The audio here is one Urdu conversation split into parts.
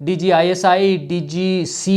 DG ISI, DGC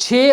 6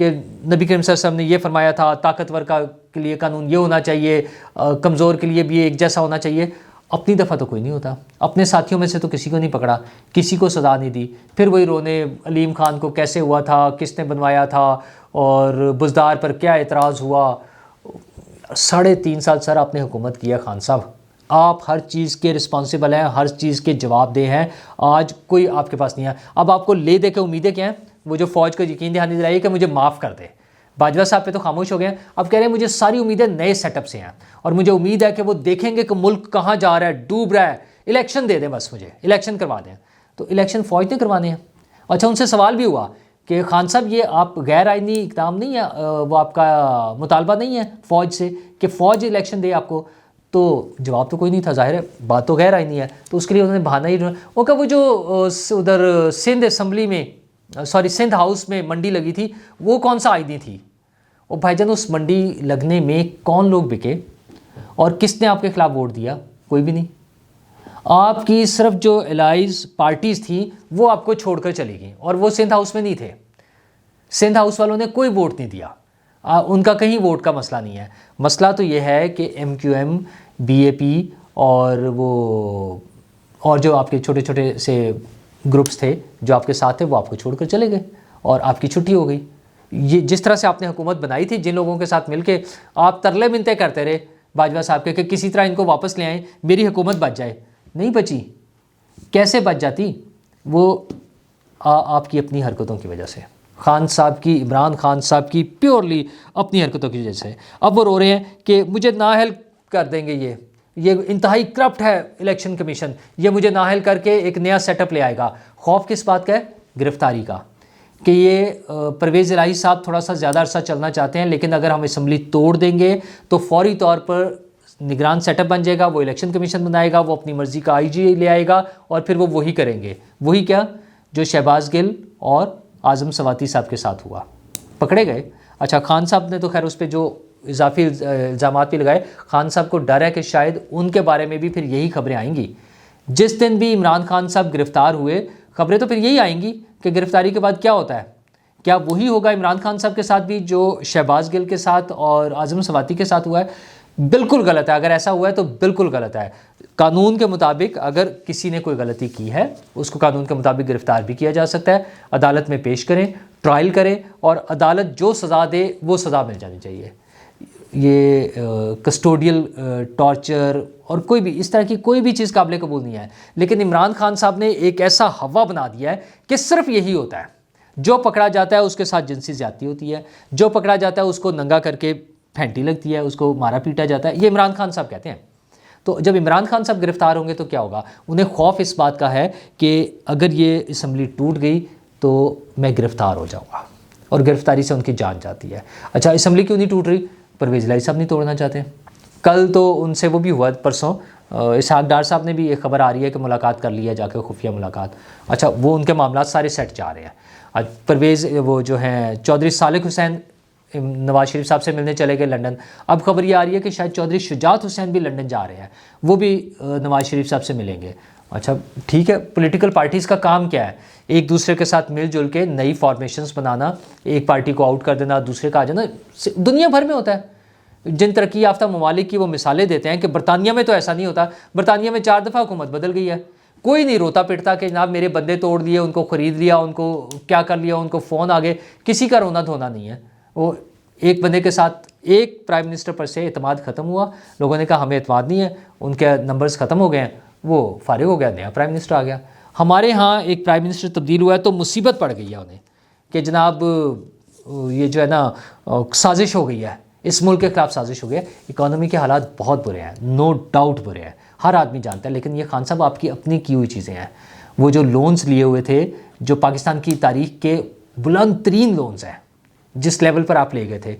کہ نبی کریم صلی اللہ علیہ وسلم نے یہ فرمایا تھا، طاقتور کے لیے قانون یہ ہونا چاہیے، کمزور کے لیے بھی ایک جیسا ہونا چاہیے. اپنی دفعہ تو کوئی نہیں ہوتا. اپنے ساتھیوں میں سے تو کسی کو نہیں پکڑا، کسی کو سزا نہیں دی. پھر وہی رونے علیم خان کو کیسے ہوا تھا، کس نے بنوایا تھا، اور بزدار پر کیا اعتراض ہوا. 3.5 سال سر آپ نے حکومت کیا خان صاحب، آپ ہر چیز کے رسپانسیبل ہیں، ہر چیز کے جواب دہ ہیں. آج کوئی آپ کے پاس نہیں ہے. اب آپ کو لے دے کے امیدیں کیا ہیں؟ وہ جو فوج کو یقین دہانی دلائی کہ مجھے معاف کر دے. باجوہ صاحب پہ تو خاموش ہو گئے ہیں. اب کہہ رہے ہیں مجھے ساری امیدیں نئے سیٹ اپ سے ہیں، اور مجھے امید ہے کہ وہ دیکھیں گے کہ ملک کہاں جا رہا ہے، ڈوب رہا ہے، الیکشن دے دیں، بس مجھے الیکشن کروا دیں. تو الیکشن فوج نے کروانے ہیں. اچھا، ان سے سوال بھی ہوا کہ خان صاحب یہ آپ غیر آئینی اقدام نہیں ہے، وہ آپ کا مطالبہ نہیں ہے فوج سے کہ فوج الیکشن دے آپ کو؟ تو جواب تو کوئی نہیں تھا. ظاہر ہے بات تو غیر آئینی ہے، تو اس کے لیے انہوں نے بہانہ ہی وہ کہ وہ جو ادھر سندھ اسمبلی میں سندھ ہاؤس میں منڈی لگی تھی، وہ کون سا آئینی تھی؟ اور بھائی جان اس منڈی لگنے میں کون لوگ بکے اور کس نے آپ کے خلاف ووٹ دیا؟ کوئی بھی نہیں. آپ کی صرف جو الائز پارٹیز تھیں وہ آپ کو چھوڑ کر چلی گئیں، اور وہ سندھ ہاؤس میں نہیں تھے. سندھ ہاؤس والوں نے کوئی ووٹ نہیں دیا. ان کا کہیں ووٹ کا مسئلہ نہیں ہے. مسئلہ تو یہ ہے کہ ایم کیو ایم، بی اے پی اور جو آپ کے چھوٹے چھوٹے سے گروپس تھے جو آپ کے ساتھ تھے، وہ آپ کو چھوڑ کر چلے گئے اور آپ کی چھٹی ہو گئی. یہ جس طرح سے آپ نے حکومت بنائی تھی، جن لوگوں کے ساتھ مل کے آپ ترلے منتیں کرتے رہے باجوہ صاحب کے کہ کسی طرح ان کو واپس لے آئیں، میری حکومت بچ جائے. نہیں بچی. کیسے بچ جاتی؟ وہ آپ کی اپنی حرکتوں کی وجہ سے، خان صاحب کی، عمران خان صاحب کی پیورلی اپنی حرکتوں کی وجہ سے. اب وہ رو رہے ہیں کہ مجھے نااہل کر دیں گے، یہ انتہائی کرپٹ ہے الیکشن کمیشن، یہ مجھے نااہل کر کے ایک نیا سیٹ اپ لے آئے گا. خوف کس بات کا ہے؟ گرفتاری کا، کہ یہ پرویز الہی صاحب تھوڑا سا زیادہ عرصہ چلنا چاہتے ہیں، لیکن اگر ہم اسمبلی توڑ دیں گے تو فوری طور پر نگران سیٹ اپ بن جائے گا، وہ الیکشن کمیشن بنائے گا، وہ اپنی مرضی کا آئی جی لے آئے گا، اور پھر وہ وہی کریں گے. وہی کیا جو شہباز گل اور اعظم سواتی صاحب کے ساتھ ہوا. پکڑے گئے. اچھا، خان صاحب نے تو خیر اس پہ جو اضافی الزامات بھی لگائے. خان صاحب کو ڈر ہے کہ شاید ان کے بارے میں بھی پھر یہی خبریں آئیں گی. جس دن بھی عمران خان صاحب گرفتار ہوئے، خبریں تو پھر یہی آئیں گی کہ گرفتاری کے بعد کیا ہوتا ہے. کیا وہی ہوگا عمران خان صاحب کے ساتھ بھی جو شہباز گل کے ساتھ اور اعظم سواتی کے ساتھ ہوا ہے؟ بالکل غلط ہے. اگر ایسا ہوا ہے تو بالکل غلط ہے. قانون کے مطابق اگر کسی نے کوئی غلطی کی ہے، اس کو قانون کے مطابق گرفتار بھی کیا جا سکتا ہے. عدالت میں پیش کریں، ٹرائل کریں، اور عدالت جو سزا دے وہ سزا مل جانی چاہیے. یہ کسٹوڈیل ٹارچر اور کوئی بھی اس طرح کی کوئی بھی چیز قابل قبول نہیں ہے. لیکن عمران خان صاحب نے ایک ایسا ہوا بنا دیا ہے کہ صرف یہی ہوتا ہے. جو پکڑا جاتا ہے اس کے ساتھ جنسی زیادتی ہوتی ہے، جو پکڑا جاتا ہے اس کو ننگا کر کے پھینٹی لگتی ہے، اس کو مارا پیٹا جاتا ہے. یہ عمران خان صاحب کہتے ہیں. تو جب عمران خان صاحب گرفتار ہوں گے تو کیا ہوگا؟ انہیں خوف اس بات کا ہے کہ اگر یہ اسمبلی ٹوٹ گئی تو میں گرفتار ہو جاؤں گا، اور گرفتاری سے ان کی جان جاتی ہے. اچھا، اسمبلی کیوں نہیں ٹوٹ رہی؟ پرویز الہی صاحب نہیں توڑنا چاہتے ہیں. کل تو ان سے وہ بھی ہوا، پرسوں اسحاق ڈار صاحب نے بھی ایک خبر آ رہی ہے کہ ملاقات کر لی ہے، جا کے خفیہ ملاقات. اچھا، وہ ان کے معاملات سارے سیٹ جا رہے ہیں. پرویز وہ جو ہیں چودھری صالح حسین نواز شریف صاحب سے ملنے چلے گئے لنڈن. اب خبر یہ آ رہی ہے کہ شاید چودھری شجاعت حسین بھی لنڈن جا رہے ہیں، وہ بھی نواز شریف صاحب سے ملیں گے. اچھا ٹھیک ہے، پولیٹیکل پارٹیز کا کام کیا ہے؟ ایک دوسرے کے ساتھ مل جل کے نئی فارمیشنز بنانا، ایک پارٹی کو آؤٹ کر دینا، دوسرے کا آ جانا. دنیا بھر میں ہوتا ہے. جن ترقی یافتہ ممالک کی وہ مثالیں دیتے ہیں کہ برطانیہ میں تو ایسا نہیں ہوتا. برطانیہ میں 4 دفعہ حکومت بدل گئی ہے، کوئی نہیں روتا پٹتا کہ جناب میرے بندے توڑ دیے، ان کو خرید لیا، ان کو کیا کر لیا، ان کو فون آ گئے. کسی کا رونا دھونا نہیں ہے. وہ ایک بندے کے ساتھ ایک پرائم منسٹر پر سے اعتماد ختم ہوا، لوگوں نے کہا ہمیں اعتماد نہیں ہے، ان کے نمبرز ختم ہو گئے ہیں، وہ فارغ ہو گیا، نیا پرائم منسٹر آ گیا. ہمارے ہاں ایک پرائم منسٹر تبدیل ہوا ہے تو مصیبت پڑ گئی ہے انہیں کہ جناب یہ جو ہے نا سازش ہو گئی ہے، اس ملک کے خلاف سازش ہو گئی ہے. اکانومی کے حالات بہت برے ہیں، نو ڈاؤٹ برے ہیں، ہر آدمی جانتا ہے. لیکن یہ خان صاحب آپ کی اپنی کی ہوئی چیزیں ہیں. وہ جو لونز لیے ہوئے تھے، جو پاکستان کی تاریخ کے بلند ترین لونز ہیں، جس لیول پر آپ لے گئے تھے،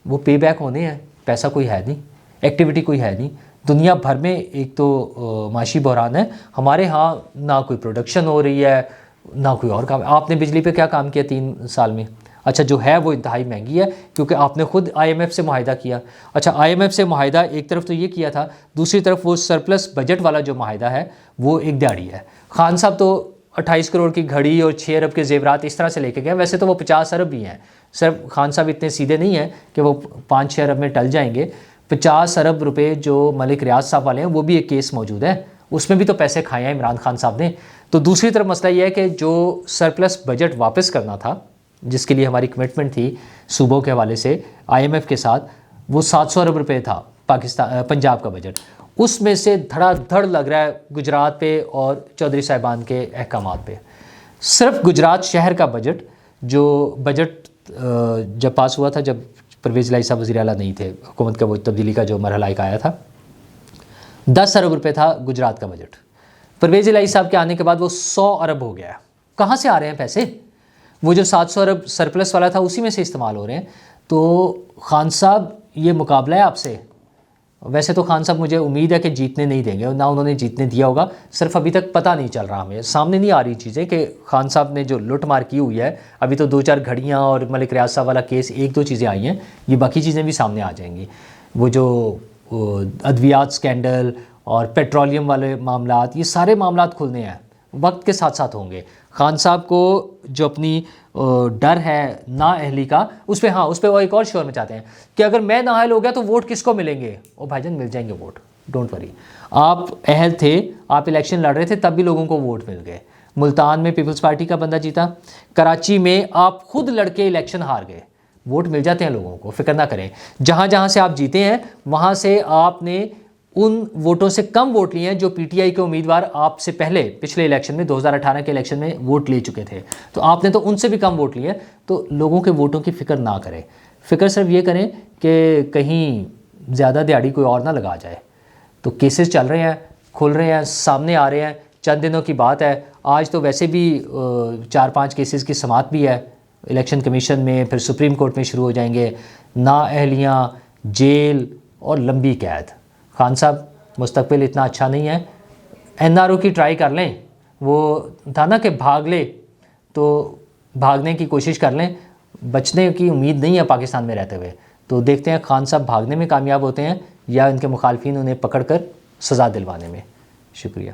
وہ پے بیک ہونے ہیں. پیسہ کوئی ہے نہیں، ایکٹیویٹی کوئی ہے نہیں. دنیا بھر میں ایک تو معاشی بحران ہے، ہمارے ہاں نہ کوئی پروڈکشن ہو رہی ہے، نہ کوئی اور کام. آپ نے بجلی پہ کیا کام کیا 3 سال میں؟ اچھا، جو ہے وہ انتہائی مہنگی ہے کیونکہ آپ نے خود آئی ایم ایف سے معاہدہ کیا. اچھا، آئی ایم ایف سے معاہدہ ایک طرف تو یہ کیا تھا، دوسری طرف وہ سرپلس بجٹ والا جو معاہدہ ہے وہ ایک دیہڑی ہے. خان صاحب تو 28 کروڑ کی گھڑی اور 6 ارب کے زیورات اس طرح سے لے کے گئے. ویسے تو وہ 50 ارب بھی ہیں. صرف خان صاحب اتنے سیدھے نہیں ہیں کہ وہ 5-6 ارب میں ٹل جائیں گے. 50 ارب روپے جو ملک ریاض صاحب والے ہیں وہ بھی ایک کیس موجود ہے, اس میں بھی تو پیسے کھائے ہیں عمران خان صاحب نے. تو دوسری طرف مسئلہ یہ ہے کہ جو سرپلس بجٹ واپس کرنا تھا, جس کے لیے ہماری کمٹمنٹ تھی صوبوں کے حوالے سے IMF کے ساتھ, وہ 700 ارب روپے تھا پنجاب کا بجٹ. اس میں سے دھڑا دھڑ لگ رہا ہے گجرات پہ اور چودھری صاحبان کے احکامات پہ. صرف گجرات شہر کا بجٹ, جو بجٹ جب پاس ہوا تھا جب پرویز الہی صاحب وزیر اعلیٰ نہیں تھے, حکومت کا وہ تبدیلی کا جو مرحلہ ایک آیا تھا, 10 ارب روپے تھا گجرات کا بجٹ. پرویز الہی صاحب کے آنے کے بعد وہ 100 ارب ہو گیا. کہاں سے آ رہے ہیں پیسے؟ وہ جو 700 ارب سرپلس والا تھا اسی میں سے استعمال ہو رہے ہیں. تو خان صاحب یہ مقابلہ ہے آپ سے. ویسے تو خان صاحب مجھے امید ہے کہ جیتنے نہیں دیں گے, نہ انہوں نے جیتنے دیا ہوگا, صرف ابھی تک پتہ نہیں چل رہا, ہمیں سامنے نہیں آ رہی چیزیں کہ خان صاحب نے جو لٹ مار کی ہوئی ہے. ابھی تو 2-4 گھڑیاں اور ملک ریاض صاحب والا کیس 1-2 چیزیں آئی ہیں, یہ باقی چیزیں بھی سامنے آ جائیں گی. وہ جو ادویات سکینڈل اور پیٹرولیم والے معاملات, یہ سارے معاملات کھلنے ہیں, وقت کے ساتھ ساتھ ہوں گے. خان صاحب کو جو اپنی ڈر ہے نااہلی کا, اس پہ وہ ایک اور شور میں چاہتے ہیں کہ اگر میں نااہل ہو گیا تو ووٹ کس کو ملیں گے؟ او بھائی جان مل جائیں گے ووٹ, ڈونٹ وری. آپ اہل تھے, آپ الیکشن لڑ رہے تھے, تب بھی لوگوں کو ووٹ مل گئے. ملتان میں پیپلز پارٹی کا بندہ جیتا, کراچی میں آپ خود لڑ کے الیکشن ہار گئے, ووٹ مل جاتے ہیں لوگوں کو, فکر نہ کریں. جہاں جہاں سے آپ جیتے ہیں وہاں سے آپ نے ان ووٹوں سے کم ووٹ لیے ہیں جو PTI کے امیدوار آپ سے پہلے پچھلے الیکشن میں 2018 کے الیکشن میں ووٹ لے چکے تھے. تو آپ نے تو ان سے بھی کم ووٹ لیے. تو لوگوں کے ووٹوں کی فکر نہ کریں, فکر صرف یہ کریں کہ کہیں زیادہ دیہڑی کوئی اور نہ لگا جائے. تو کیسز چل رہے ہیں, کھل رہے ہیں, سامنے آ رہے ہیں, چند دنوں کی بات ہے. آج تو ویسے بھی 4-5 کیسز کی سماعت بھی ہے الیکشن کمیشن میں, پھر سپریم کورٹ میں شروع ہو جائیں گے. نااہلیاں, جیل اور لمبی قید. خان صاحب مستقبل اتنا اچھا نہیں ہے, NRO کی ٹرائی کر لیں. وہ تھا نا کہ بھاگ لے, تو بھاگنے کی کوشش کر لیں, بچنے کی امید نہیں ہے پاکستان میں رہتے ہوئے. تو دیکھتے ہیں خان صاحب بھاگنے میں کامیاب ہوتے ہیں یا ان کے مخالفین انہیں پکڑ کر سزا دلوانے میں. شکریہ.